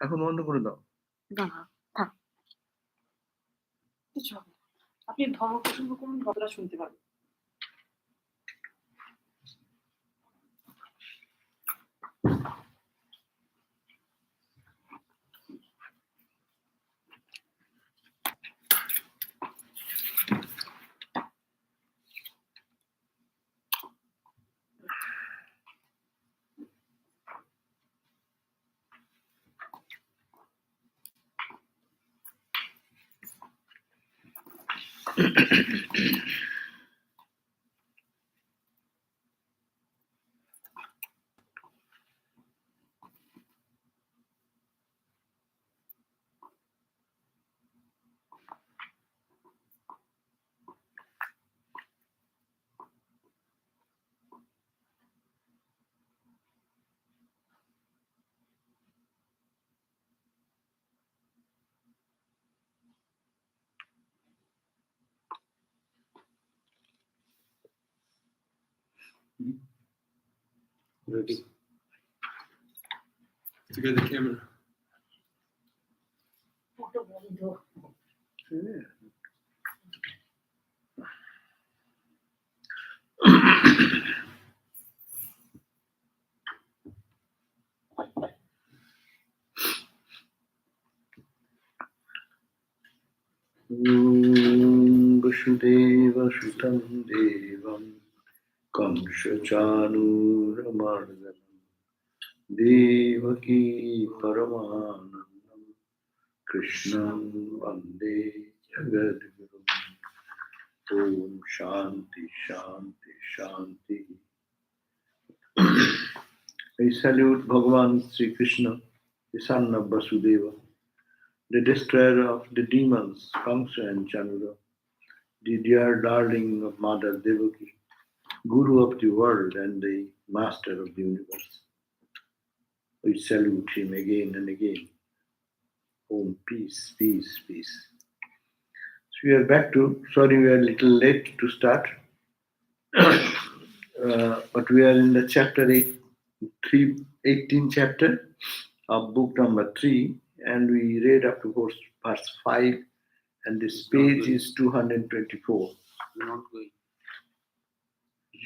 এখন বন্ধ করে দাও। না থাক, কিছু হবে না। আপনি ধর্ম প্রসঙ্গ করুন, কতটা শুনতে পারবেন। Ready. To get the camera. ওটা বন্ধ। Vasudevasutam Devam Kamsachanuramardanam Devaki Paramanandam Krishnam Vande Jagadgurum. Om Shanti Shanti Shanti. I salute Bhagavan Sri Krishna, the son of Vasudeva, the destroyer of the demons, Kamsa and Chanura, the dear darling of Mother Devaki, Guru of the world and the Master of the universe. We salute him again and again. Om, peace, peace, peace. So we are back to, sorry we are a little late to start, but we are in the chapter 18th chapter of book number 3, and we read up to verse 5, and this page is 224. We're not going.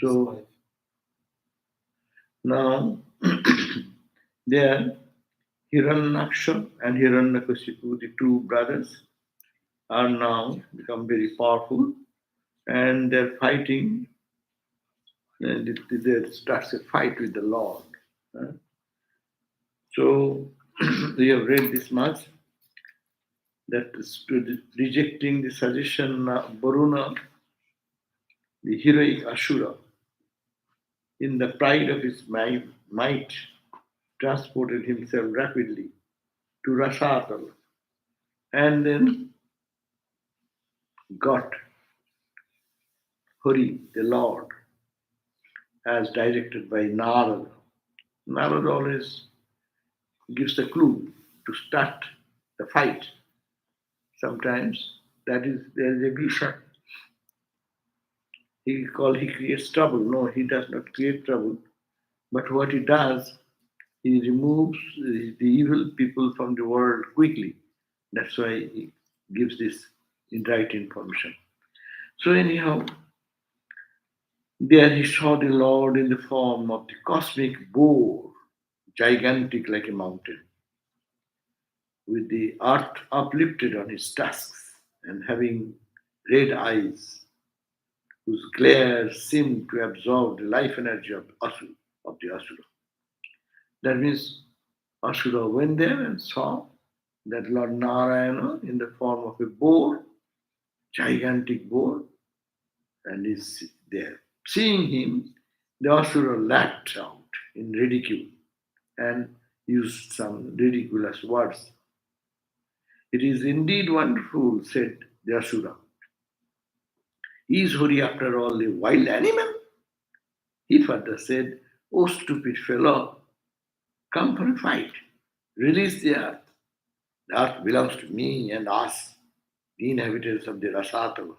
So now there Hiranyaksha and Hiranyakashipu, the two brothers, are now become very powerful, and they're fighting. And there starts a fight with the Lord. So we have read this much, that rejecting the suggestion of Varuna, the heroic Ashura, in the pride of his might, transported himself rapidly to Rasatala, and then got Hari, the Lord, as directed by Narada. Narada always gives the clue to start the fight. Sometimes there is a vision. He creates trouble. No, he does not create trouble. But what he does, he removes the evil people from the world quickly. That's why he gives this right information. So anyhow, there he saw the Lord in the form of the cosmic boar, gigantic like a mountain, with the earth uplifted on his tusks and having red eyes, whose glare seemed to absorb the life energy of the Asura. That means Asura went there and saw that Lord Narayana in the form of a boar, gigantic boar, and is there. Seeing him, the Asura laughed out in ridicule and used some ridiculous words. It is indeed wonderful, said the Asura. Is Hari after all a wild animal? He further said, O stupid fellow, come for a fight. Release the earth. The earth belongs to me and us, the inhabitants of the Rasatala,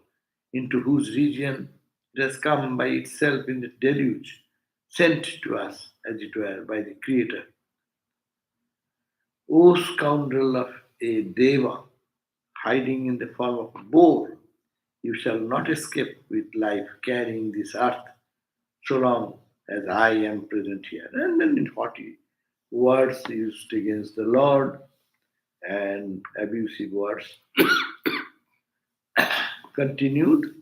into whose region it has come by itself in the deluge, sent to us, as it were, by the Creator. O scoundrel of a deva, hiding in the form of a boar, you shall not escape with life carrying this earth so long as I am present here. And then in 40 words used against the Lord and abusive words continued.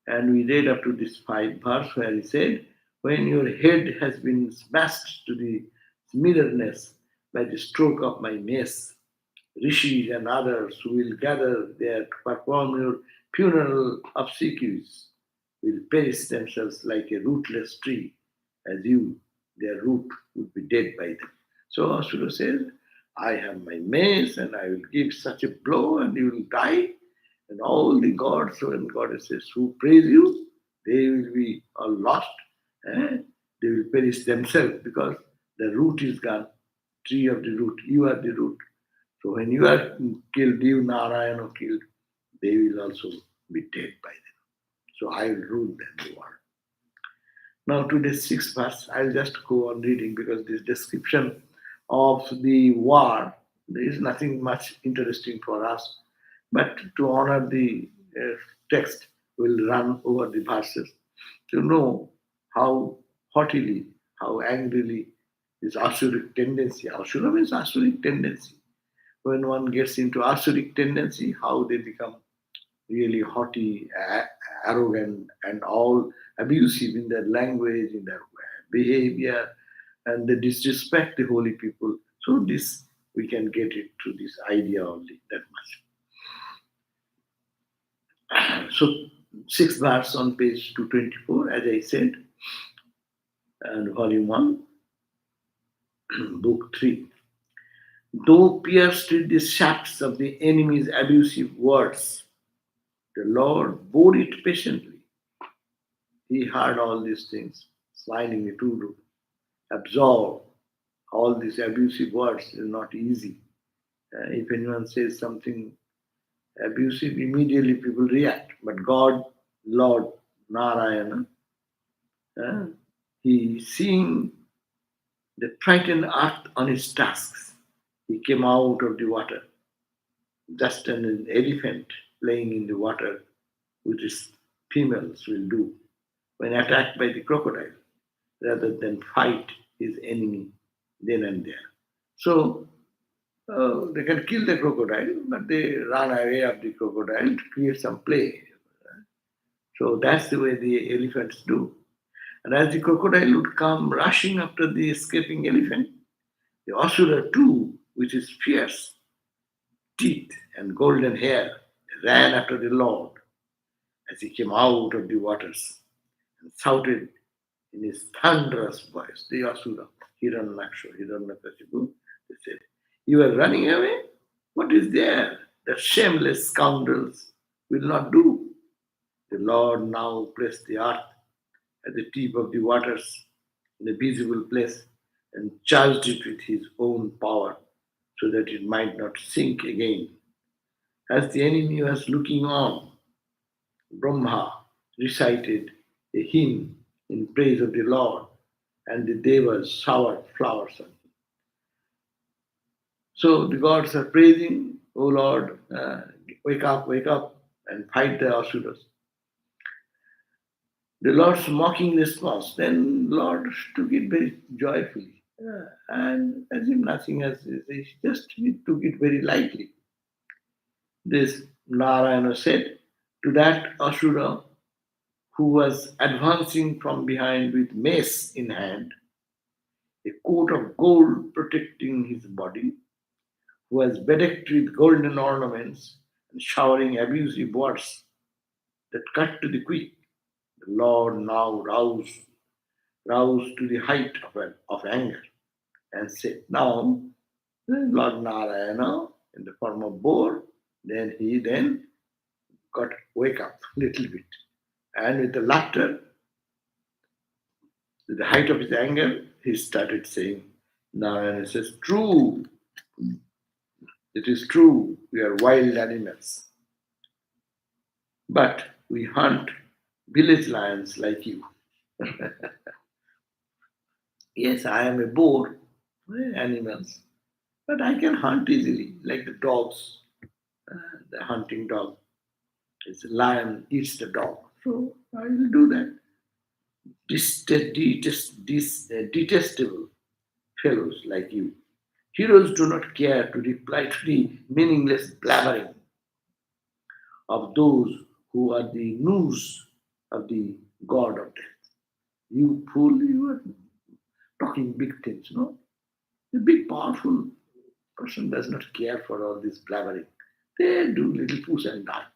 And we read up to this 5th verse where he said, when your head has been smashed to the smithereens by the stroke of my mace, rishis and others who will gather there to perform your funeral obsequies will perish themselves like a rootless tree, as you, their root, would be dead by them. So Asura says, I have my mace and I will give such a blow and you will die. And all the gods and goddesses who praise you, they will be all lost. They will perish themselves because the root is gone, tree of the root. You are the root. So when you are killed, you Narayana killed, they will also be dead by them. So I will rule them the world. Now to the 6th verse, I'll just go on reading because this description of the war, there is nothing much interesting for us. But to honor the text, we'll run over the verses to know how haughtily, how angrily this Asuric tendency, Asura means Asuric tendency. When one gets into Asuric tendency, how they become really haughty, arrogant, and all abusive in their language, in their behavior, and they disrespect the holy people. So this we can get it through this idea only that much. So 6th verse on page 224, as I said, and volume 1, book 3. Though pierced with the shafts of the enemy's abusive words, the Lord bore it patiently. He heard all these things, smilingly to absorb all these abusive words is not easy. If anyone says something abusive, immediately people react. But God, Lord Narayana, he seeing the frightened earth on his tusks, he came out of the water, just as an elephant playing in the water, which its females will do when attacked by the crocodile, rather than fight his enemy then and there. So they can kill the crocodile, but they run away of the crocodile to create some play. So that's the way the elephants do. And as the crocodile would come rushing after the escaping elephant, the Asura too, which is fierce, teeth and golden hair, ran after the Lord as he came out of the waters and shouted in his thunderous voice, the Asura, Hiranyakashipu, they said, you are running away? What is there that shameless scoundrels will not do? The Lord now placed the earth at the tip of the waters in a visible place and charged it with his own power so that it might not sink again. As the enemy was looking on, Brahma recited a hymn in praise of the Lord, and the devas showered flowers on him. So the gods are praising, O Lord, wake up, and fight the asuras. The Lord's mocking response, then Lord took it very joyfully. And as if nothing else is, he just took it very lightly. This Narayana said to that Asura who was advancing from behind with mace in hand, a coat of gold protecting his body, who was bedecked with golden ornaments and showering abusive words that cut to the quick. The Lord now roused to the height of anger and said, now, Lord Narayana, in the form of boar, he got wake up a little bit. And with the laughter, with the height of his anger, he started saying, Narayana says, true, it is true, we are wild animals. But we hunt village lions like you. Yes, I am a boar, animals. But I can hunt easily, like the dogs, the hunting dog. It's a lion eats the dog. So I will do that. Detestable fellows like you. Heroes do not care to reply to the meaningless blabbering of those who are the news of the god of death. You fool, you are talking big things, no? The big powerful person does not care for all this blabbering. They do little push and die.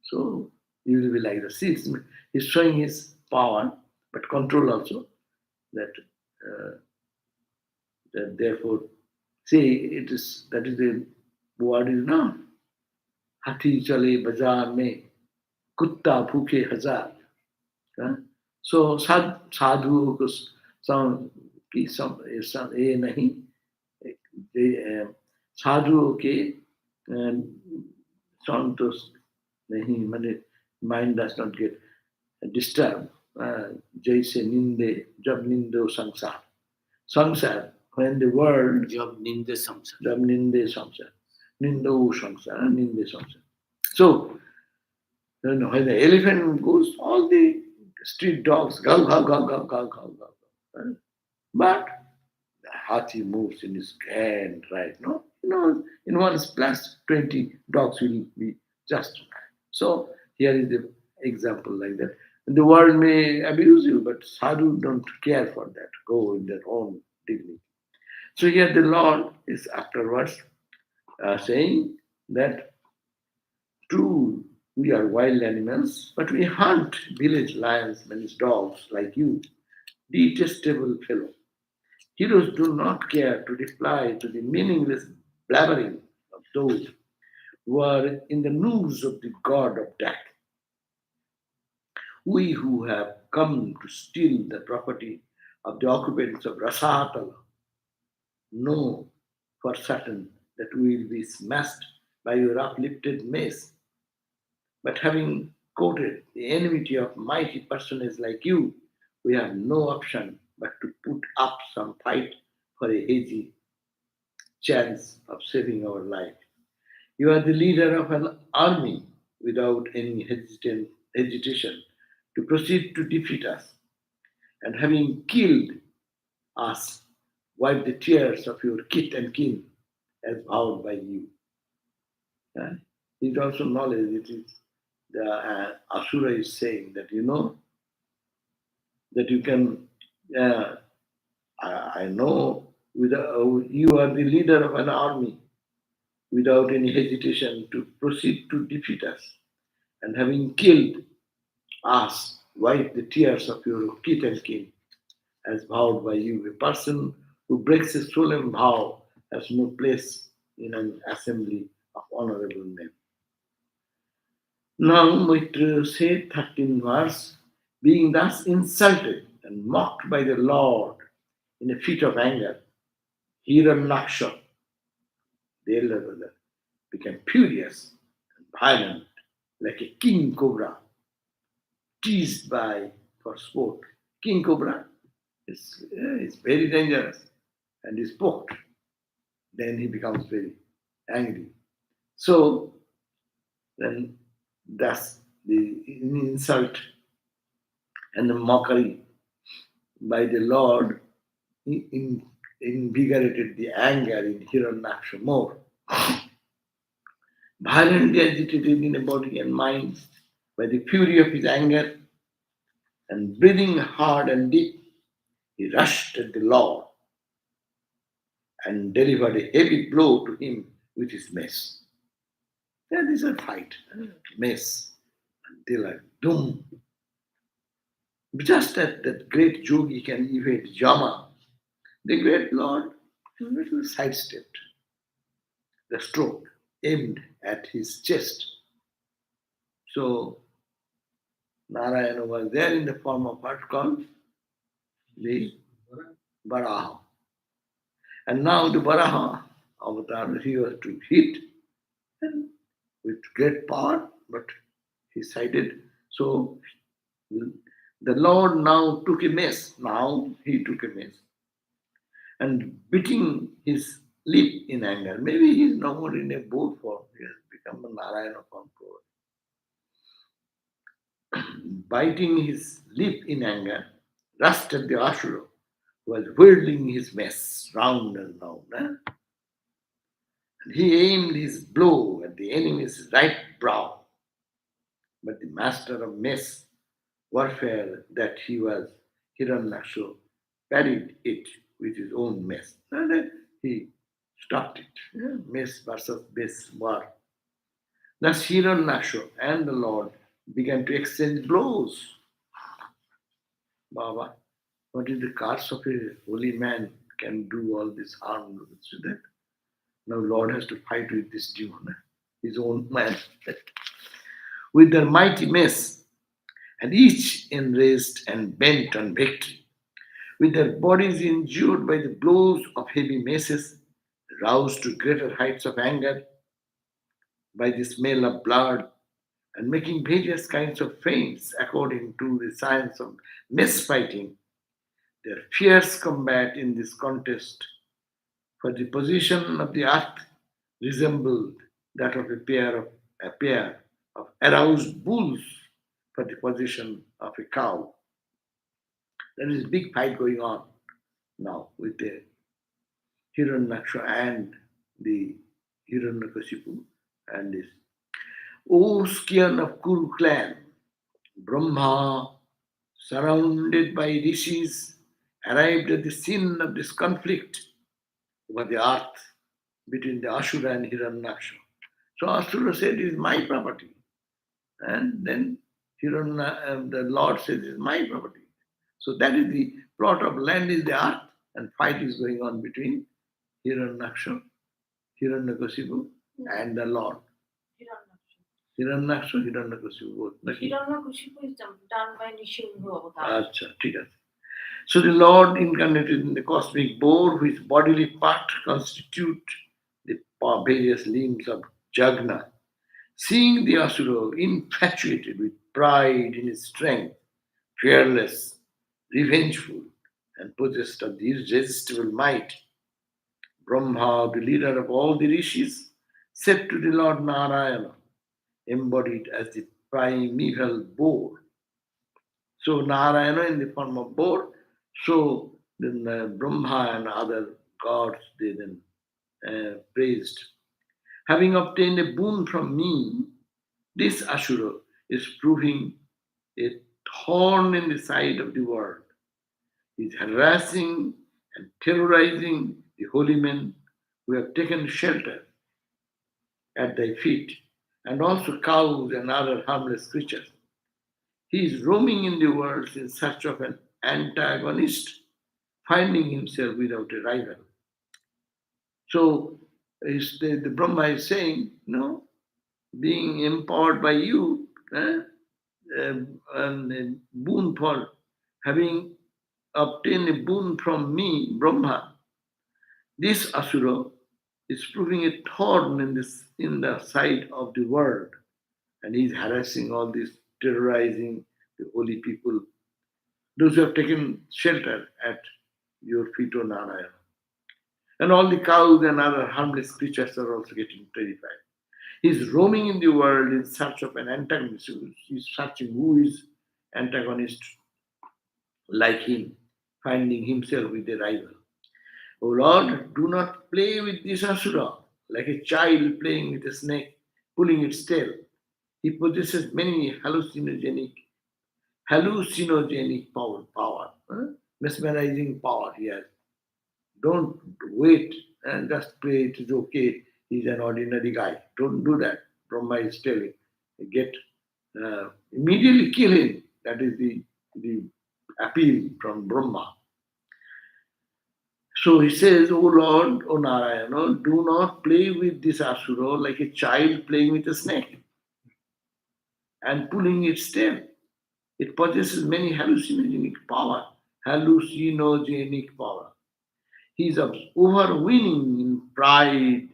So you will be like the six. He's showing his power, but control also. That uh, that therefore, see, it is that is the word is now. हाथी चले बाजार में कुत्ता भूखे हजार. हाँ? So साधुओं को की ये नहीं साधुओं के संतोष नहीं माने mind does not get disturbed. जैसे निंदे जब निंदो संसार when the world Job Ninde Samsar. जब निंदे संसार निंदो संसार निंदे संसार. So when the elephant goes, all the street dogs go, go, go, go, go, go, go. Right? But the hathi moves in his grand right, no? In one splash, 20 dogs will be just right. So here is the example like that. The world may abuse you, but sadhu don't care for that. Go in their own dignity. So here the Lord is afterwards saying that true, we are wild animals, but we hunt village lions, manage dogs like you, detestable fellow. Heroes do not care to reply to the meaningless blabbering of those who are in the noose of the god of death. We who have come to steal the property of the occupants of Rasatala know for certain that we will be smashed by your uplifted mace. But having courted the enmity of mighty personages like you, we have no option but to put up some fight for a hazy chance of saving our life. You are the leader of an army without any hesitation to proceed to defeat us, and having killed us, wipe the tears of your kith and kin as vowed by you. Uh, It also knowledge it is the Asura is saying that that you can. I know you are the leader of an army without any hesitation to proceed to defeat us, and having killed us, wipe the tears of your kith and kin as vowed by you. A person who breaks a solemn vow has no place in an assembly of honorable men. Now, Mitra said, 13 verse, being thus insulted and mocked by the Lord in a fit of anger, Hiranyaksha, the elder brother, became furious and violent, like a king cobra, teased by for sport. King cobra is very dangerous and is poked. Then he becomes very angry. So then thus the insult and the mockery by the Lord invigorated the anger in Hiranyaksha more. Violently agitated in a body and mind by the fury of his anger, and breathing hard and deep, he rushed at the Lord and delivered a heavy blow to him with his mace. That is a fight, mace, until a doom. Just as that great yogi can evade Yama, the great Lord little sidestepped the stroke aimed at his chest. So Narayana was there in the form of what called the Varaha. And now the Varaha avatar, he was to hit and with great power, but he sided. So the Lord now took a mace. Now he took a mace and beating his lip in anger. Maybe he is no more in a boar form, he has become a Narayana form. Biting his lip in anger, rushed at the Asura, who was whirling his mess round and round. And he aimed his blow at the enemy's right brow. But the master of mess warfare that he was, Hiranyaksha, parried it with his own mess. And then he stopped it. Mess versus mess war. Thus Hiranyaksha and the Lord began to exchange blows. Baba, what is the curse of a holy man can do all this harm? See that? Now Lord has to fight with this demon, his own man, with their mighty mace, and each enraged and bent on victory, with their bodies injured by the blows of heavy maces, roused to greater heights of anger by the smell of blood, and making various kinds of feints according to the science of mace fighting, their fierce combat in this contest for the position of the earth resembled that of a pair of aroused bulls for the position of a cow. There is a big fight going on now with the Hiranyaksha and the Hiranyakashipu and this. O scion of Kuru clan, Brahma, surrounded by rishis, arrived at the scene of this conflict over the earth between the Asura and Hiranyaksha. So Asura said, it is my property. And then the Lord says, it is my property. So that is the plot of land is the earth, and fight is going on between Hiranyaksha, Hiranyakasipu, and the Lord. Hiranyaksha, Hiranyakasipu both. Hiranyakashipu is done by Nishimhu Avatar. Acha, ঠিক আছে. So the Lord incarnated in the cosmic boar, whose bodily part constitute the various limbs of Jagna, seeing the Asura infatuated with pride in his strength, fearless, revengeful, and possessed of the irresistible might, Brahma, the leader of all the rishis, said to the Lord Narayana, embodied as the primeval boar. So Narayana in the form of boar. So then Brahma and other gods they then praised. Having obtained a boon from me, this Asura is proving a thorn in the side of the world. He is harassing and terrorizing the holy men who have taken shelter at thy feet, and also cows and other harmless creatures. He is roaming in the world in search of an antagonist, finding himself without a rival. So the Brahma is saying, no, being empowered by you, and a boon for having obtained a boon from me, Brahma, this Asura is proving a thorn in the side of the world, and he is harassing all this, terrorizing the holy people, those who have taken shelter at your feet, O Narayana. And all the cows and other harmless creatures are also getting terrified. He is roaming in the world in search of an antagonist. He is searching who is antagonist like him, finding himself with a rival. O Lord, do not play with this Asura like a child playing with a snake, pulling its tail. He possesses many hallucinogenic power, mesmerizing power he has. Don't wait and just pray it is okay. He's an ordinary guy. Don't do that. Brahma is telling. Get immediately kill him. That is the appeal from Brahma. So he says, O Lord, O Narayana, do not play with this Asura like a child playing with a snake and pulling its tail. It possesses many hallucinogenic power. Hallucinogenic power. He is overweening in pride,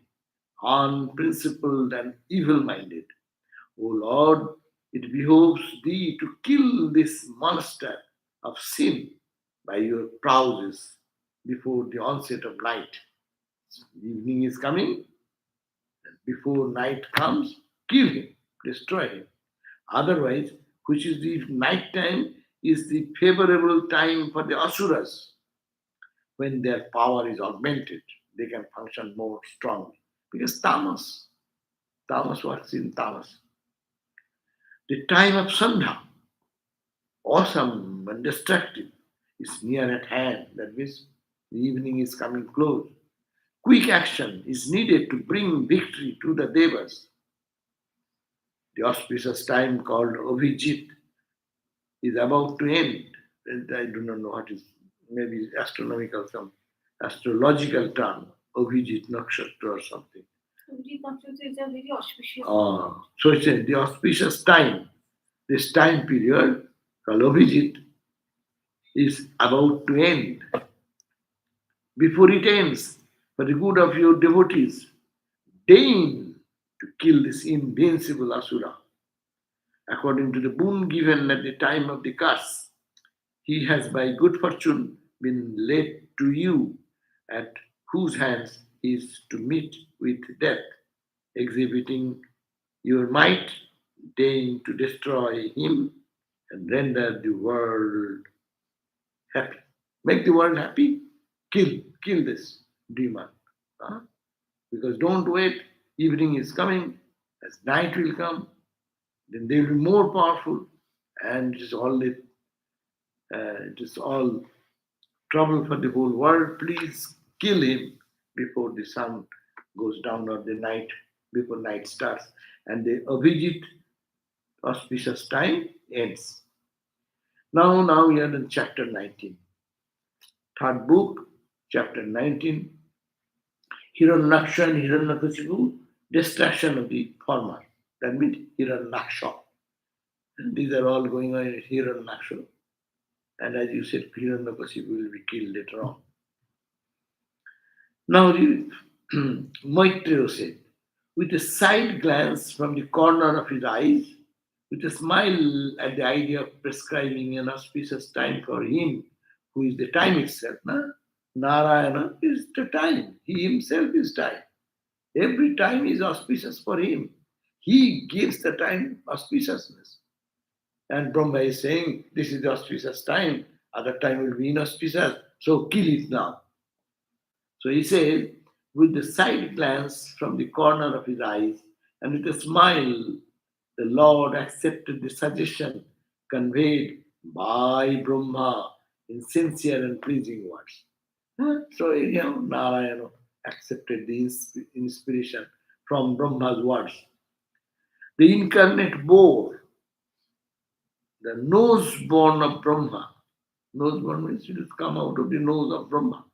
unprincipled, and evil minded. O Lord, it behoves thee to kill this monster of sin by your prowess before the onset of night. Evening is coming. Before night comes, kill him, destroy him. Otherwise, which is the night time, is the favorable time for the asuras. When their power is augmented, they can function more strongly. Because tamas works in tamas. The time of sandha, awesome and destructive, is near at hand. That means the evening is coming close. Quick action is needed to bring victory to the devas. The auspicious time called Abhijit is about to end. And I do not know what is, maybe astronomical, some astrological term, Abhijit Nakshatra or something. Abhijit Nakshatra is a very auspicious. So it's the auspicious time. This time period called Abhijit is about to end. Before it ends, for the good of your devotees, deign to kill this invincible Asura. According to the boon given at the time of the curse, he has by good fortune been led to you, at whose hands he is to meet with death. Exhibiting your might, deign to destroy him and render the world happy. Make the world happy, kill this demon. Huh? Because don't wait, evening is coming, as night will come, then they will be more powerful, and it is all trouble for the whole world. Please kill him before the sun goes down or the night, before night starts. And the Abhijit auspicious time ends. Now we are in chapter 19. Third book, chapter 19. Hiranyaksha and Hiranyakasipu, destruction of the former. That means Hiranyaksha. And these are all going on in Hiranyaksha. And as you said, Hiranyakasipu will be killed later on. Now, Maitreya said, with a side glance from the corner of his eyes, with a smile at the idea of prescribing an auspicious time for him, who is the time itself. Narayana is the time. He himself is time. Every time is auspicious for him. He gives the time auspiciousness. And Brahma is saying, this is the auspicious time, other time will be inauspicious, so kill it now. So he says, with the side glance from the corner of his eyes, and with a smile, the Lord accepted the suggestion conveyed by Brahma in sincere and pleasing words. So, Narayana accepted the inspiration from Brahma's words. The incarnate bore the nose born of Brahma. Nose born means it has come out of the nose of Brahma.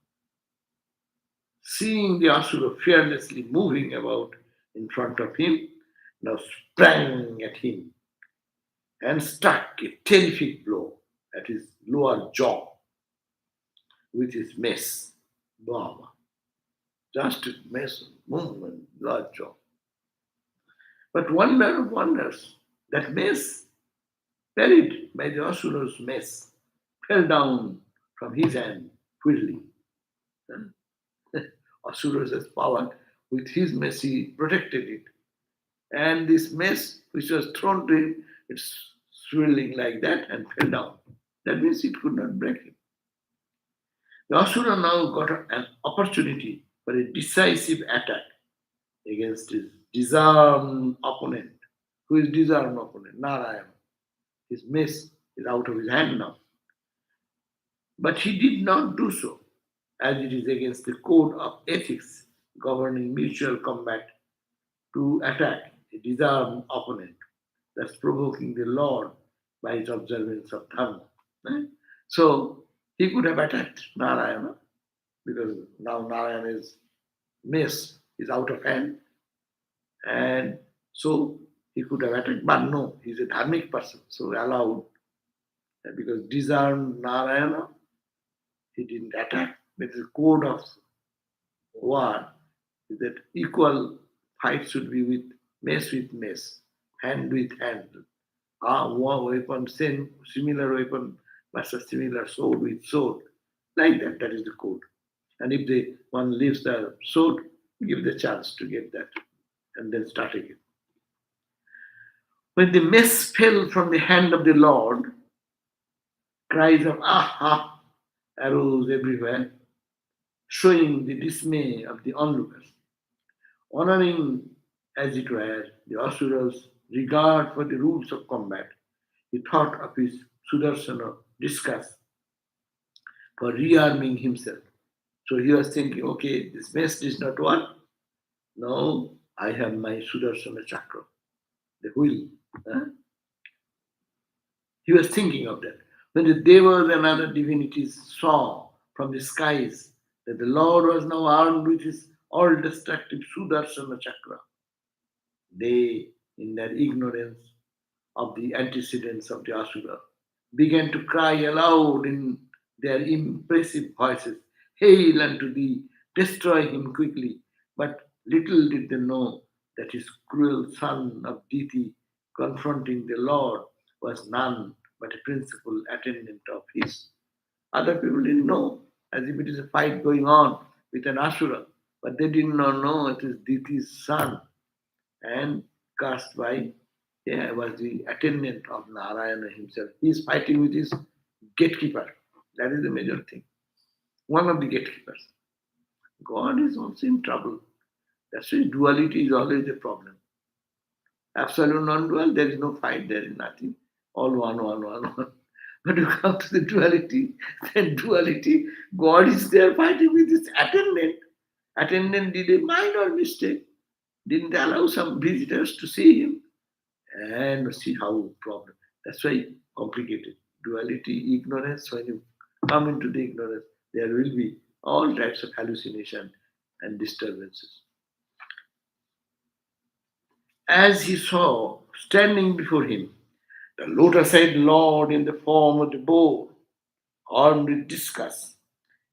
Seeing the Asura fearlessly moving about in front of him, now sprang at him and struck a terrific blow at his lower jaw with his mace. Bomb. Just a mace, movement, lower jaw. But wonder of wonders, that mace, carried by the Asura's mace, fell down from his hand quickly. Asura's power, with his mace, he protected it. And this mace, which was thrown to him, it's swirling like that and fell down. That means it could not break him. The Asura now got an opportunity for a decisive attack against his disarmed opponent. Who is disarmed opponent? Narayana. His mace is out of his hand now. But he did not do so, as it is against the code of ethics governing mutual combat to attack a disarmed opponent, thus provoking the Lord by his observance of dharma. Right? So he could have attacked Narayana, because now Narayana's mace is out of hand, and so he could have attacked, but no, he's a dharmic person, so allowed, because disarmed Narayana, he didn't attack. But the code of war is that equal fight should be with mace, hand with hand. One weapon, similar weapon versus similar sword with sword. Like that, that is the code. And if one leaves the sword, give the chance to get that, and then start again. When the mess fell from the hand of the Lord, cries of aha arose everywhere, showing the dismay of the onlookers. Honoring, as it were, the Asura's regard for the rules of combat, he thought of his Sudarsana discuss for rearming himself. So he was thinking, okay, this mess did not work. Now I have my Sudarsana chakra, the wheel. Huh? He was thinking of that. When the Devas and other divinities saw from the skies that the Lord was now armed with his all destructive Sudarsana chakra, they, in their ignorance of the antecedents of the Asura, began to cry aloud in their impressive voices, Hail unto thee, destroy him quickly. But little did they know that his cruel son of Diti confronting the Lord was none but a principal attendant of his. Other people didn't know, as if it is a fight going on with an Asura, but they did not know it is Diti's son, and cast by, was the attendant of Narayana himself. He is fighting with his gatekeeper. That is the major thing. One of the gatekeepers. God is also in trouble. That's why duality is always a problem. Absolute non-dual, there is no fight, there is nothing. All one, one, one, one. But you come to the duality, then duality, God is there fighting with his attendant. Attendant did a minor mistake, didn't allow some visitors to see him, and see how problem. That's why complicated. Duality, ignorance, when you come into the ignorance, there will be all types of hallucination and disturbances. As he saw standing before him the lotus-eyed Lord in the form of the bow, armed with discus,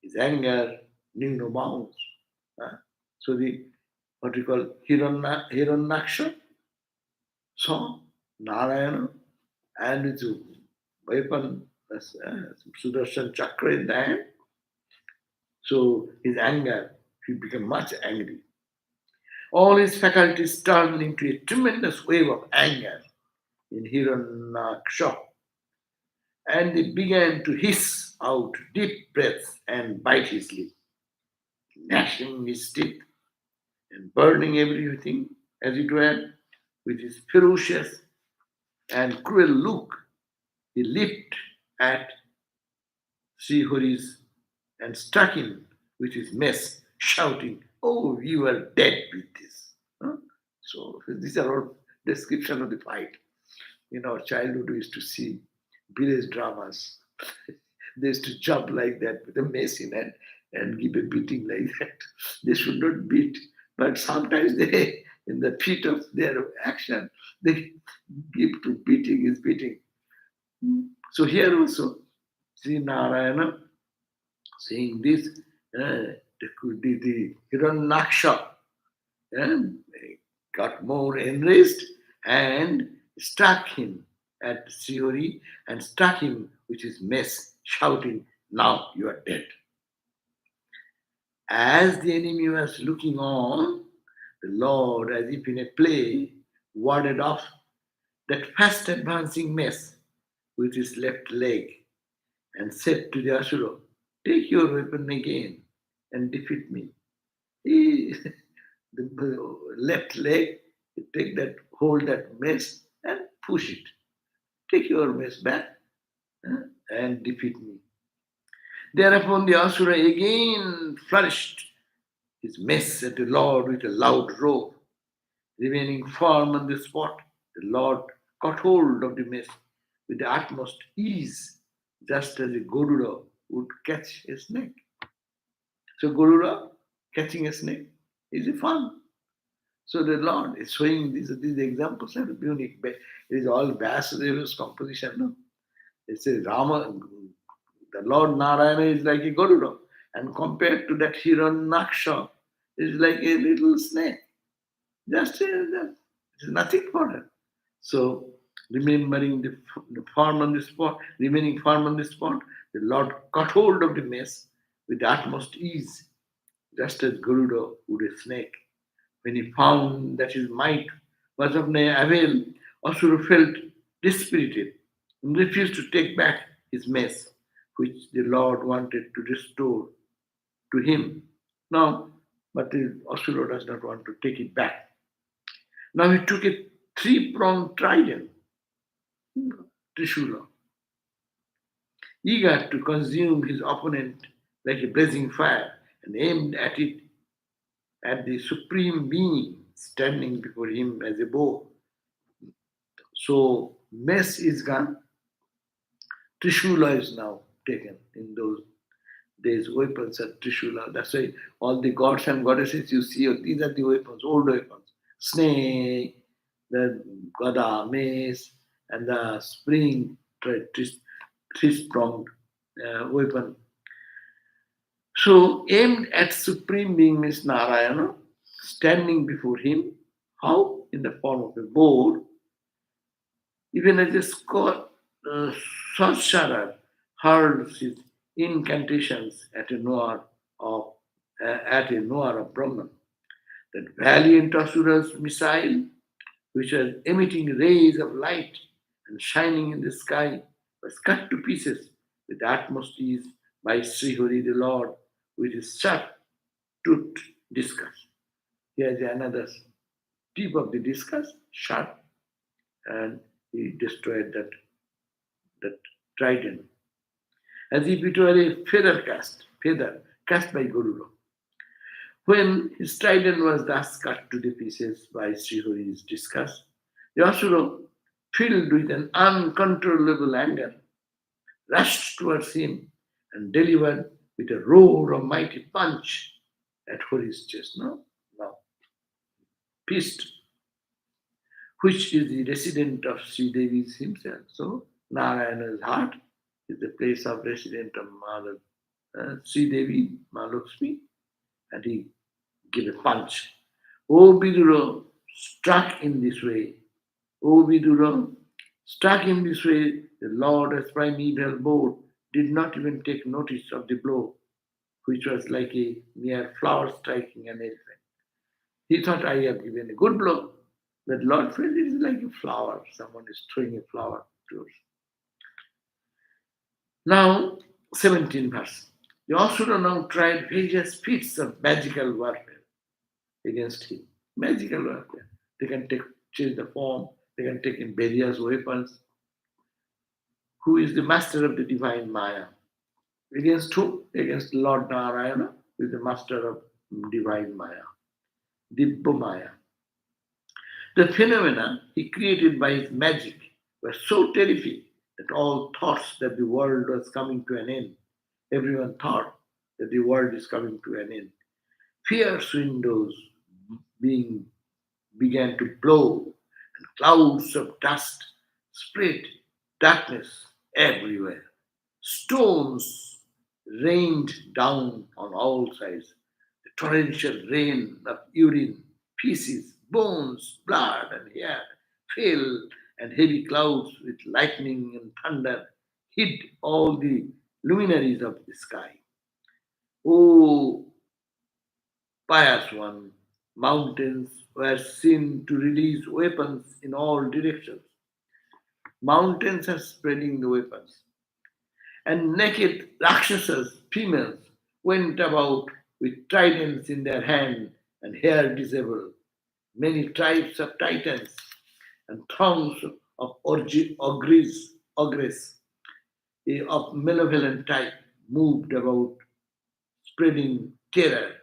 his anger knew no bounds. Huh? So the what we call Hiranyaksha saw Narayana and with a weapon, Sudarshan chakra in the hand. So his anger, he became much angry. All his faculties turned into a tremendous wave of anger in Hiranyaksha, and he began to hiss out deep breaths and bite his lip, gnashing his teeth and burning everything, as it were, with his ferocious and cruel look. He leaped at Srihari's and struck him with his mace, shouting, Oh, you are dead with this. Huh? So these are all description of the fight. In our childhood, we used to see village dramas. They used to jump like that with a mace in hand and give a beating like that. They should not beat, but sometimes they, in the feat of their action, they give to beating is beating. So here also, Sri Narayana saying this, the Hiranyaksha got more enraged and struck him at Srihari and struck him with his mace, shouting, Now you are dead. As the enemy was looking on, the Lord, as if in a play, warded off that fast advancing mace with his left leg and said to the Asura, Take your weapon again and defeat me. He, the left leg, take that, hold that mace and push it. Take your mace back and defeat me. Thereupon the Asura again flourished his mace at the Lord with a loud roar. Remaining firm on the spot, the Lord caught hold of the mace with the utmost ease, just as a Garuda would catch a snake. So Garuda catching a snake is a fun. So the Lord is showing these examples are unique. It is all Vasudeva's composition. No? It's a Rama, the Lord Narayana is like a Garuda, and compared to that Hiranyaksha, is like a little snake. Just it's nothing for her. So remembering the form on the spot, remaining firm on the spot, the Lord caught hold of the mace with the utmost ease, just as Garuda would a snake. When he found that his might was of no avail, Asura felt dispirited and refused to take back his mess, which the Lord wanted to restore to him. Now, but the Asura does not want to take it back. Now he took a three-pronged trident, Trishula, eager to consume his opponent like a blazing fire, and aimed at it at the supreme being standing before him as a bow. So mess is gone, Trishula is now taken in those days. Weapons are Trishula. That's why all the gods and goddesses you see, these are the weapons, old weapons. Snake, the Gada, mace, and the spring three-pronged weapon. So aimed at supreme being means Narayana, standing before him. How? In the form of a bow. Even as a sorcerer hurls his incantations at a Noah of Brahman. That valiant Asura's missile, which was emitting rays of light and shining in the sky, was cut to pieces with utmost ease by Srihari the Lord with his sharp-toothed discus. Here's another tip of the discus, sharp, and he destroyed that trident as if it were a feather cast by Garuda. When his trident was thus cut to the pieces by Srihari's discus, the Asura, filled with an uncontrollable anger, rushed towards him and delivered with a roar of mighty punch at Hari's chest. Now, pierced, which is the resident of Sri Devi's himself. So, Narayana's heart is the place of resident of Mother Sri Devi, Mahalakshmi, and he gave a punch. O Vidura, struck in this way. O Vidura, struck in this way, the Lord as primeval board did not even take notice of the blow, which was like a mere flower striking an elephant. He thought, I have given a good blow. But Lord felt it is like a flower. Someone is throwing a flower to us. Now, 17th verse. The Asura now tried various feats of magical warfare against him. Magical warfare. They can change the form, they can take in various weapons. Who is the master of the divine Maya? Against whom? Against Lord Narayana, who is the master of divine Maya, Dibba Maya. The phenomena he created by his magic were so terrific that all thoughts that the world was coming to an end. Everyone thought that the world is coming to an end. Fierce windows began to blow, and clouds of dust spread darkness everywhere. Stones rained down on all sides. The torrential rain of urine, feces, bones, blood, and hair fell, and heavy clouds with lightning and thunder hid all the luminaries of the sky. O pious one, mountains were seen to release weapons in all directions. Mountains are spreading the weapons. And naked Rakshasas, females, went about with tridents in their hand and hair disabled. Many tribes of titans and throngs of ogres of malevolent type moved about, spreading terror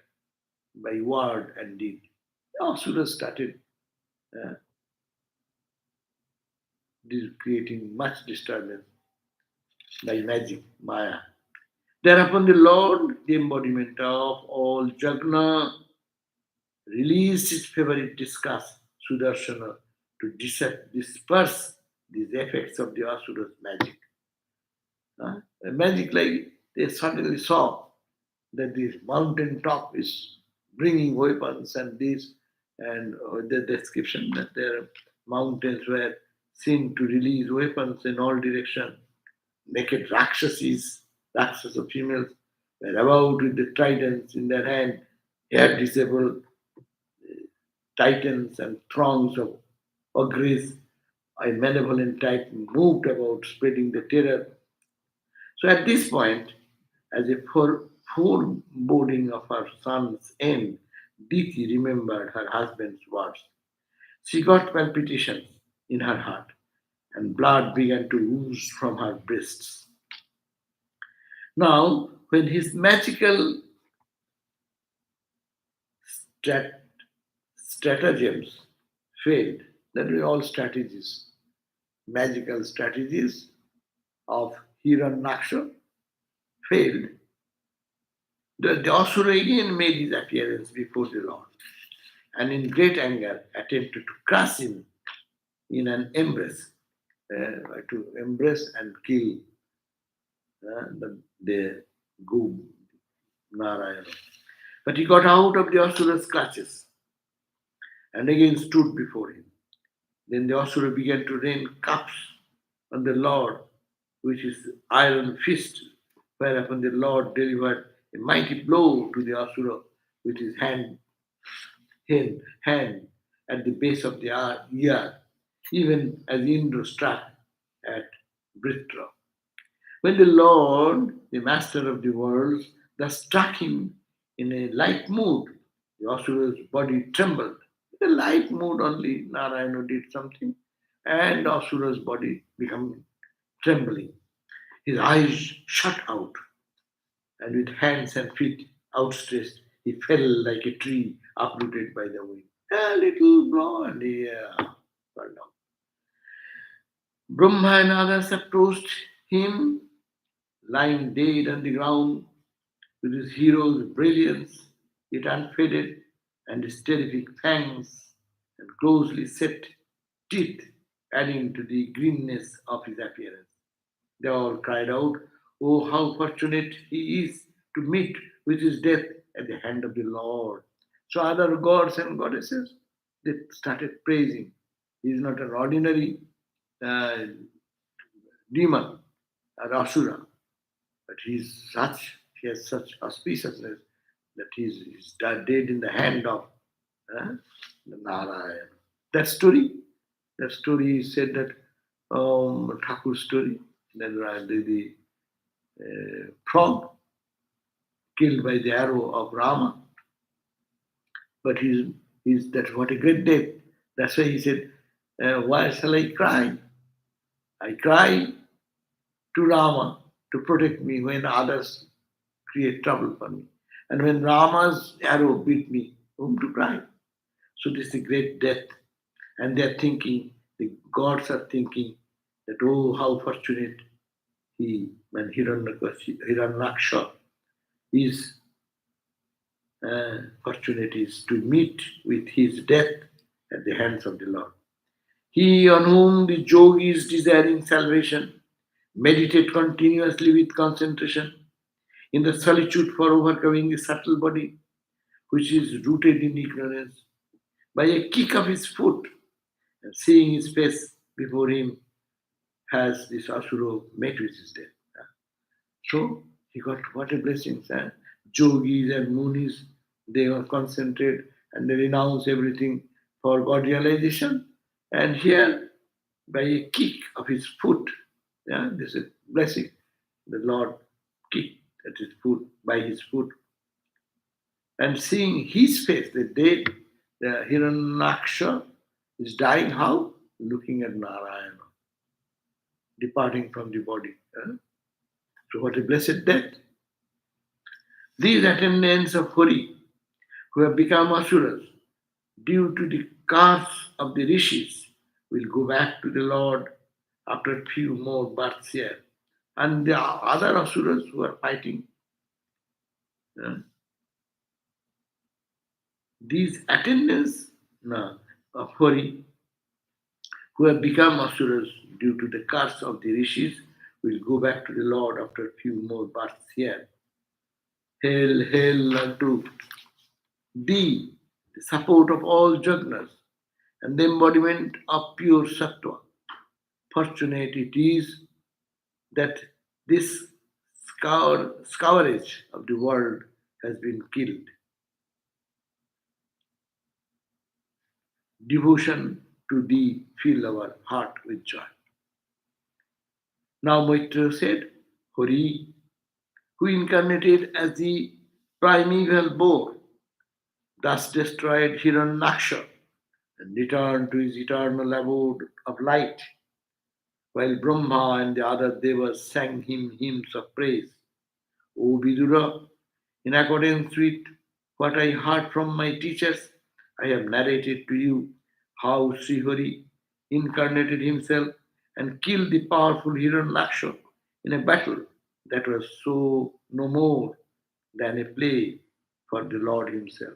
by word and deed. The Asuras started uh, creating much disturbance by magic, Maya. Thereupon the Lord, the embodiment of all Jagna, released his favorite discuss, Sudarshana, to disperse these effects of the Asura's magic. Magic, like they suddenly saw that this mountain top is bringing weapons and this, and the description that their mountains were seen to release weapons in all directions. Naked Rakshasa females were about with the tridents in their hand, Air disabled titans and throngs of ogres, a malevolent titan moved about, spreading the terror. So at this point, as a foreboding of her son's end, Diti remembered her husband's words. She got palpitations in her heart, and blood began to ooze from her breasts. Now, when his magical strat- stratagems failed, that were all strategies, magical strategies of Hiranyaksha failed, the Asura again made his appearance before the Lord, and in great anger attempted to crush him in an embrace, to embrace and kill the Goo Narayana. But he got out of the Asura's clutches and again stood before him. Then the Asura began to rain cups on the Lord, which is iron fist, whereupon the Lord delivered a mighty blow to the Asura with his hand at the base of the ear, even as Indra struck at Britra. When the Lord, the Master of the worlds, thus struck him in a light mood, the Asura's body trembled. In a light mood only, Narayana did something, and Asura's body became trembling. His eyes shut out, and with hands and feet outstretched, he fell like a tree uprooted by the wind. A little blow, and he fell down. Brahma and others approached him, lying dead on the ground, with his hero's brilliance, yet unfaded, and his terrific fangs and closely set teeth adding to the greenness of his appearance. They all cried out, "Oh, how fortunate he is to meet with his death at the hand of the Lord." So other gods and goddesses, they started praising. He is not an ordinary uh, demon or asura, but he has such auspiciousness that he's dead in the hand of uh, the Narayan. That story, that story said that Thakur story, then the frog killed by the arrow of Rama, but he's that what a great death. That's why he said, "Why shall I cry? I cry to Rama to protect me when others create trouble for me. And when Rama's arrow beat me, whom to cry?" So this is a great death. And they're thinking, the gods are thinking that, oh, how fortunate he, when Hiranyaksha is fortunate is to meet with his death at the hands of the Lord. He on whom the yogis desiring salvation meditate continuously with concentration in the solitude for overcoming the subtle body, which is rooted in ignorance, by a kick of his foot and seeing his face before him, has this Asura met with his death. So he got what a blessing. Yogis and munis, they are concentrated and they renounce everything for God realization. And here, by a kick of his foot, this is a blessing. The Lord kicked at his foot, by his foot, and seeing his face, the dead, the Hiranyaksha is dying how? Looking at Narayana, departing from the body. So what a blessed death. These attendants of Hori, who have become asuras due to the curse of the rishis, will go back to the Lord after a few more births here. And the other asuras who are fighting, uh, these attendants of Hori, who have become asuras due to the curse of the rishis, will go back to the Lord after a few more births here. Hail, hail unto thee, the support of all jagnas, and the embodiment of pure sattva. Fortunate it is that this scourge of the world has been killed. devotion to thee fill our heart with joy. Now Maitreya said, Hari, who incarnated as the primeval boar, thus destroyed Hiranyaksha and returned to his eternal abode of light, while Brahma and the other devas sang him hymns of praise. O Vidura, in accordance with what I heard from my teachers, I have narrated to you how Srihari incarnated himself and killed the powerful Hiranyaksha in a battle that was so no more than a play for the Lord himself.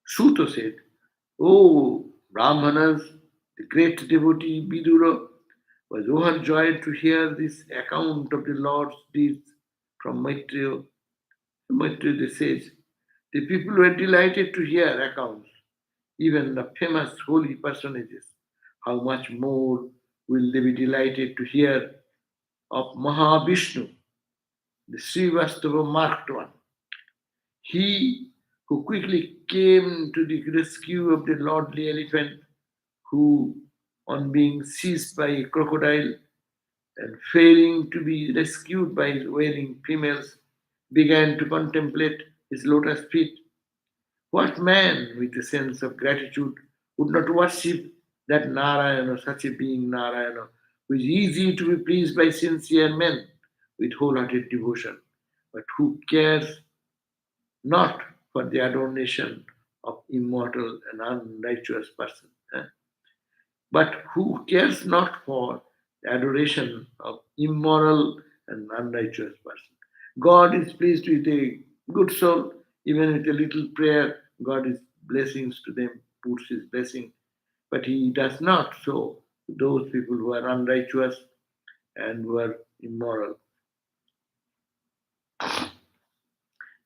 Suta said, O Brahmanas, the great devotee Vidura was overjoyed to hear this account of the Lord's deeds from Maitreya. Maitreya says, the people were delighted to hear accounts, even the famous holy personages. How much more will they be delighted to hear of Mahavishnu, the Srivastava marked one, he who quickly came to the rescue of the lordly elephant, who, on being seized by a crocodile and failing to be rescued by his wailing females, began to contemplate his lotus feet. What man with a sense of gratitude would not worship that Narayana, such a being Narayana, who is easy to be pleased by sincere men with wholehearted devotion, but who cares not for the adoration of immortal and unrighteous person, but who cares not for the adoration of immoral and unrighteous person. God is pleased with a good soul, even with a little prayer, God is blessings to them, puts his blessing, but he does not so to those people who are unrighteous and who are immoral.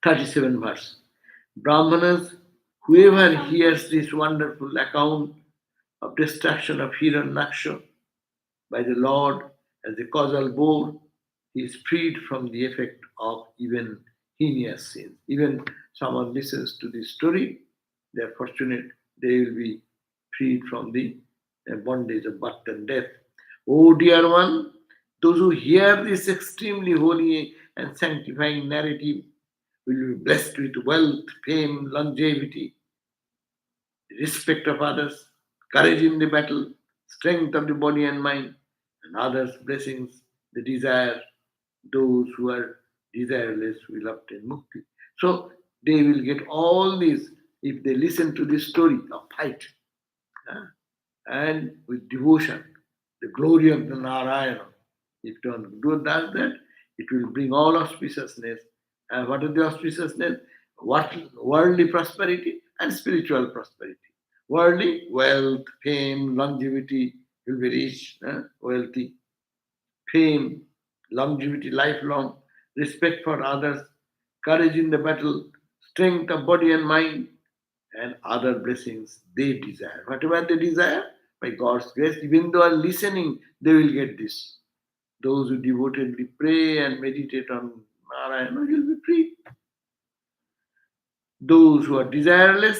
37 verse. Brahmanas, whoever hears this wonderful account of destruction of Hiranyaksha by the Lord as the causal board, he is freed from the effect of even heinous sins. Even someone listens to this story, they are fortunate, they will be freed from the bondage of birth and death. Oh dear one, those who hear this extremely holy and sanctifying narrative will be blessed with wealth, fame, longevity, respect of others, courage in the battle, strength of the body and mind, and others' blessings, the desire. Those who are desireless will obtain mukti. So they will get all these if they listen to this story of fight and with devotion, the glory of the Narayana. If don't do does that, it will bring all auspiciousness. And what is the auspiciousness? What worldly prosperity and spiritual prosperity. Worldly wealth, fame, longevity, will be rich, wealthy, fame, longevity, lifelong, respect for others, courage in the battle, strength of body and mind, and other blessings they desire. Whatever they desire, by God's grace, even though are listening, they will get this. Those who devotedly pray and meditate on Narayana will be free. Those who are desireless,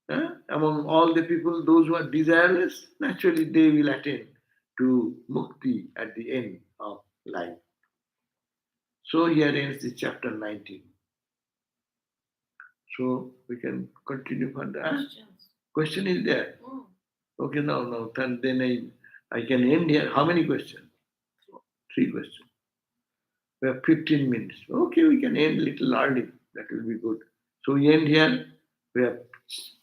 among all the people, those who are desireless, naturally they will attain to mukti at the end of life. So here ends the chapter 19. So we can continue further. Questions. Question is there? Mm. Okay, no. Then I can end here. How many questions? 3 questions. We have 15 minutes. Okay, we can end a little early. That will be good. So we end here. We have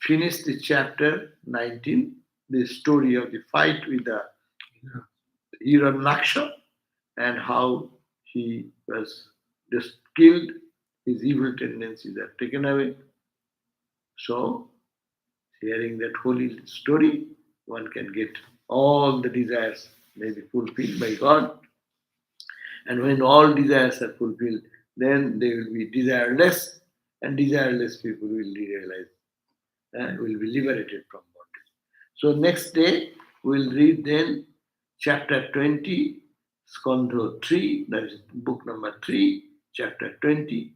finished the chapter 19, the story of the fight with the Hiranyaksha and how he was just killed. His evil tendencies are taken away. So, hearing that holy story, one can get all the desires may be fulfilled by God. And when all desires are fulfilled, then they will be desireless, and desireless people will realize and will be liberated from bondage. So next day we'll read then chapter 20, Skandha 3, that is book number 3, chapter 20,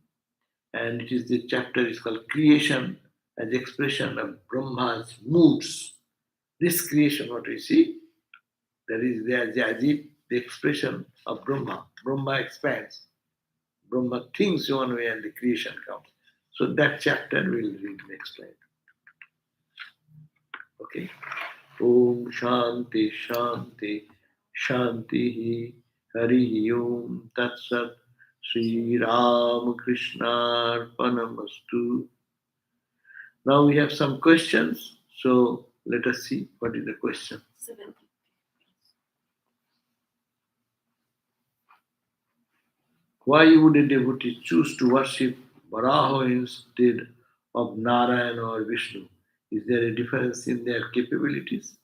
and it is the chapter is called Creation, as expression of Brahma's moods. This creation, what we see, that is there as if the expression of Brahma. Brahma expands. Brahma thinks one way and the creation comes. So that chapter we'll read next slide. Okay. Om Shanti Shanti Shanti Hari Om Tat Sat Sri Ram Krishna Arpanamastu. Now we have some questions. So let us see what is the question. 70. Why would a devotee choose to worship Varaha instead of Narayana or Vishnu? Is there a difference in their capabilities?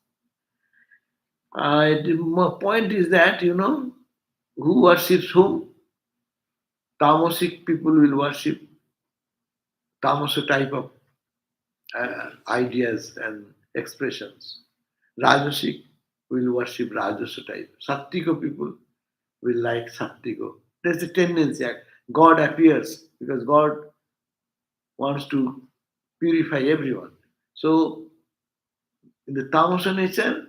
The point is that, who worships whom? Tamasic people will worship tamasa type of ideas and expressions. Rajasic will worship Rajasa type. Sattika people will like Sattika. There's a tendency. God appears because God wants to purify everyone. So, in the tamasa nature,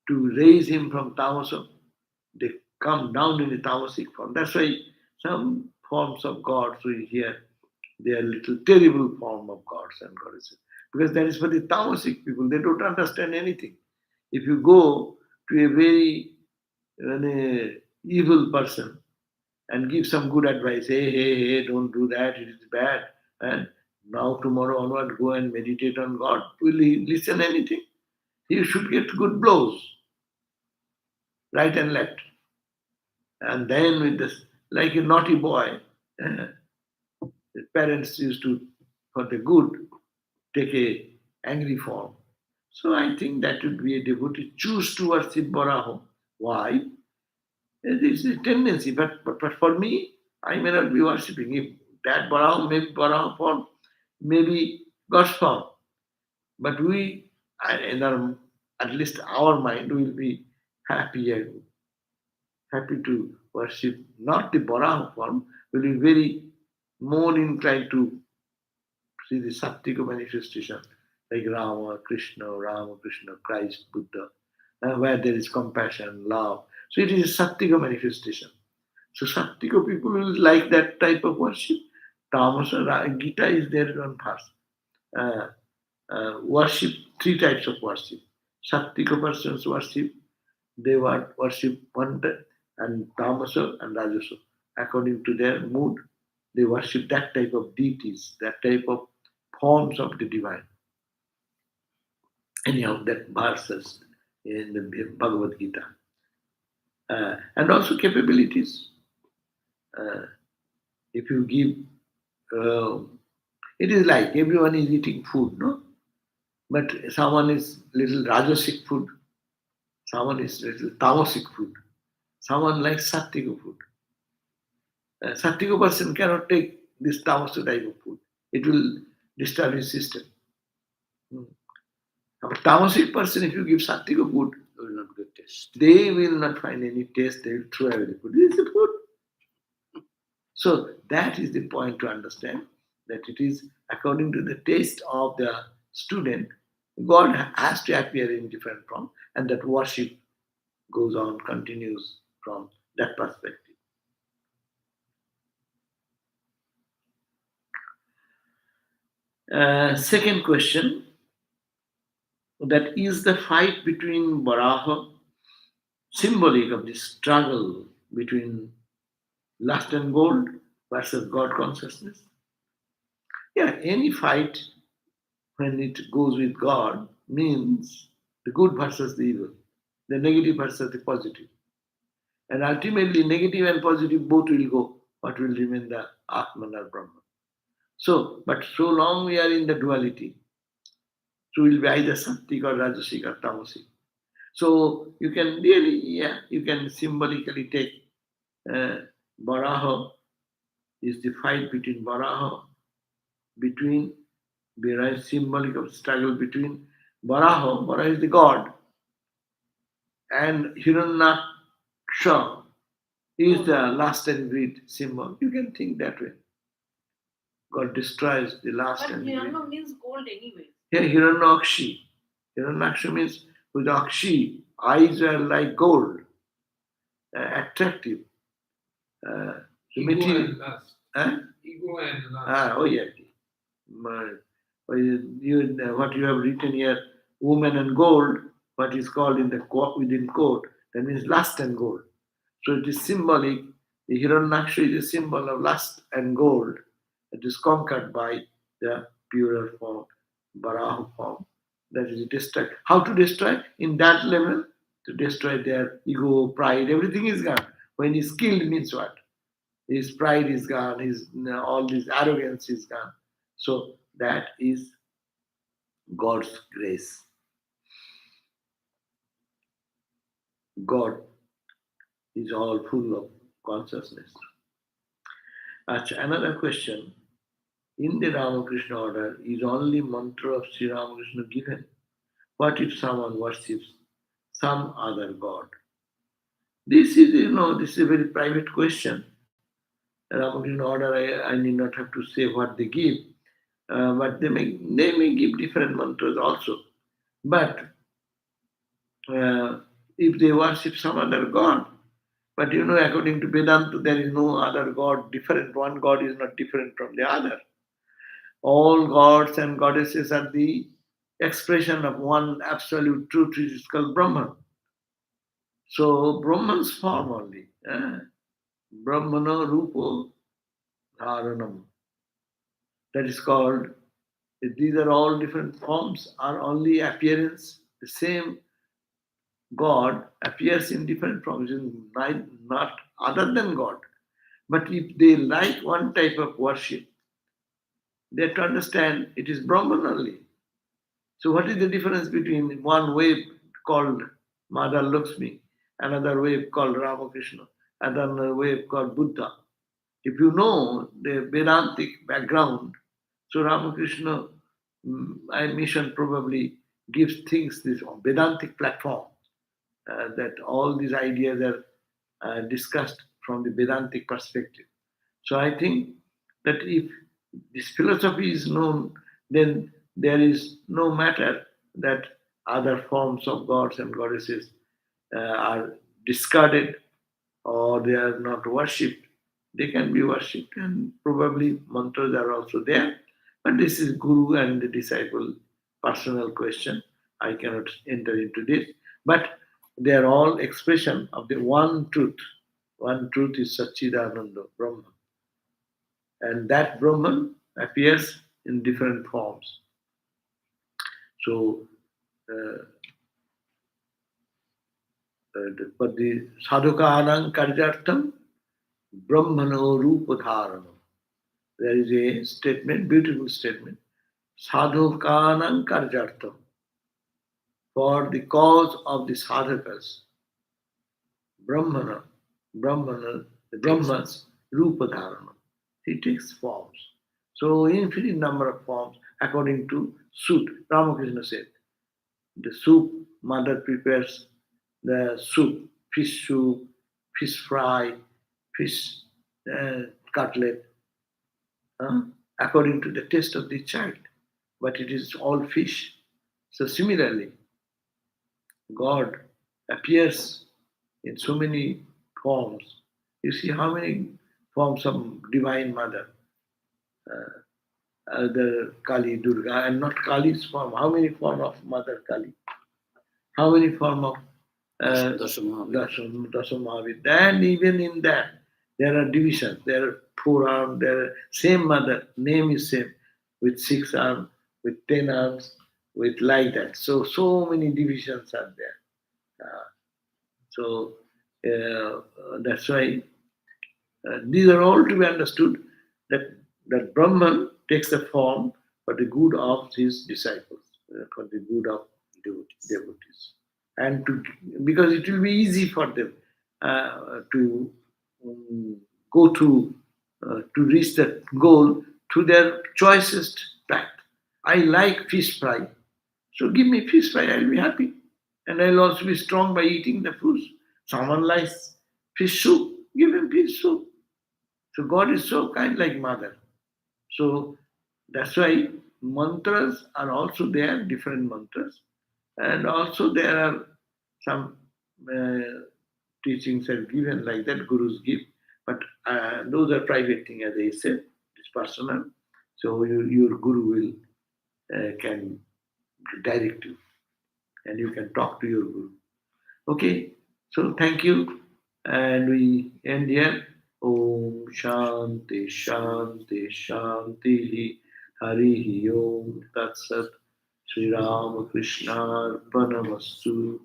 to raise him from tamasa, they come down in the tamasic form. That's why some forms of gods we hear, they are little terrible form of gods and goddesses. Because that is for the tamasic people, they don't understand anything. If you go to a very evil person and give some good advice, hey, don't do that, it is bad. And now tomorrow onward go and meditate on God. Will he listen anything? He should get good blows, right and left. And then with this, like a naughty boy, uh, the parents used to, for the good, take a angry form. So I think that would be a devotee choose to worship Varaha. Why? It is a tendency, but for me, I may not be worshipping. If that Varaha, maybe Varaha form, maybe God's form. But we, in our, at least our mind, will be happy and happy to worship not the Varaha form, will be very more inclined to see the Sattika manifestation like Rama, Krishna, Christ, Buddha, where there is compassion, love. So it is a Sattika manifestation. So Sattika people will like that type of worship. Tamasa, Gita is there on first. Uh, worship, three types of worship. Sattika persons worship, they worship one type, and Tamasa and Rajasa. According to their mood, they worship that type of deities, that type of forms of the divine. Anyhow, that verses in the Bhagavad Gita. And also capabilities. Uh, if you give, it is like everyone is eating food, no? But someone is little Rajasic food, someone is little Tamasic food, someone likes Sattika food. Sattika person cannot take this Tamasa type of food. It will disturb his system. Hmm. A tamasic person, if you give Sattika food, They will not get taste. they will not find any taste, they will throw away the food. This is the food. So that is the point to understand that it is according to the taste of the student, God has to appear in different form, and that worship goes on, continues from that perspective. Second question, that is the fight between Varaha symbolic of the struggle between lust and gold versus God consciousness? Yeah, any fight when it goes with God means the good versus the evil, the negative versus the positive. And ultimately, negative and positive both will go. What will remain? The Atman or Brahman. So, but so long we are in the duality, so we'll be either Sattik or Rajasic or Tamasic. So you can really, you can symbolically take Varaha is the fight between Varaha, between, where symbolic of struggle between Varaha is the god, and Hiranyaksha is the lust and greed symbol. You can think that way. God destroys the last But and the great. Hiranma means gold anyway. Here, Hiranyakshi. Hiranyakshi means with Akshi, eyes are like gold, attractive. The Ego material. and lust. Huh? Ego and lust. Oh yeah. What you have written here, woman and gold, what is called in the within code, that means lust and gold. So it is symbolic. The Hiranyaksha is a symbol of lust and gold. It is conquered by the purer form, Varaha form. That is destroy. How to destroy? In that level, to destroy their ego, pride, everything is gone. When he's killed means what? His pride is gone, his all this arrogance is gone. So that is God's grace. God is all full of consciousness. Another question. In the Ramakrishna order, is only mantra of Sri Ramakrishna given? What if someone worships some other god? This is, this is a very private question. Ramakrishna order, I need not have to say what they give, but they may give different mantras also. But if they worship some other god, but according to Vedanta, there is no other god different. One god is not different from the other. All gods and goddesses are the expression of one absolute truth, which is called Brahman. So Brahman's form only. Brahmana Rupo Dharanam. That is called, these are all different forms, are only appearance. The same God appears in different forms, not other than God. But if they like one type of worship, they have to understand it is Brahman only. So what is the difference between one wave called Mother Lakshmi, another wave called Ramakrishna, another wave called Buddha? If you know the Vedantic background, so Ramakrishna mission probably gives things this Vedantic platform, that all these ideas are discussed from the Vedantic perspective. So I think that if this philosophy is known, then there is no matter that other forms of gods and goddesses are discarded or they are not worshipped. They can be worshipped, and probably mantras are also there. But this is Guru and the disciple personal question. I cannot enter into this. But they are all expression of the one truth. One truth is Satchidananda, Brahman. And that Brahman appears in different forms. So, but the sadhukanang karjartam brahmano rupadharanam. There is a statement, beautiful statement. Sadhukanang karjartam. For the cause of the sadhakas, the Brahman's rupadharanam. He takes forms. So infinite number of forms according to Sut. Ramakrishna said, the soup, mother prepares the soup, fish fry, fish cutlet, according to the taste of the child. But it is all fish. So similarly, God appears in so many forms. You see how many forms of Divine Mother, the Kali, Durga, and not Kali's form. How many form of Mother Kali? How many form of Dasamahavidya? And even in that, there are divisions. There are 4 arms. There are same mother. Name is same, with 6 arms, with 10 arms, with like that. So many divisions are there. So that's why these are all to be understood, that Brahman takes the form for the good of his disciples, for the good of devotees. And because it will be easy for them to go to reach that goal through their choicest path. I like fish fry, so give me fish fry, I'll be happy. And I'll also be strong by eating the fruits. Someone likes fish soup, give him fish soup. So God is so kind like mother. So that's why mantras are also there, different mantras, and also there are some teachings are given like that, gurus give, but those are private thing, as I said, it's personal. So your guru will can direct you, and you can talk to your guru. Okay, so thank you, and we end here. Om Shanti Shanti Shanti Hari Om Tat Sat Sri Ramakrishna Arpanamastu.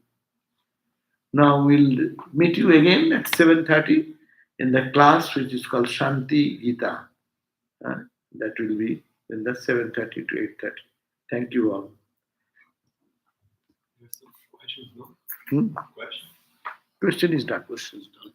Now we'll meet you again at 7:30 in the class which is called Shanti Gita. Uh, that will be in the 7:30 to 8:30. Thank you all. You have some questions, no? Hmm? Question? Question is done. Questions done.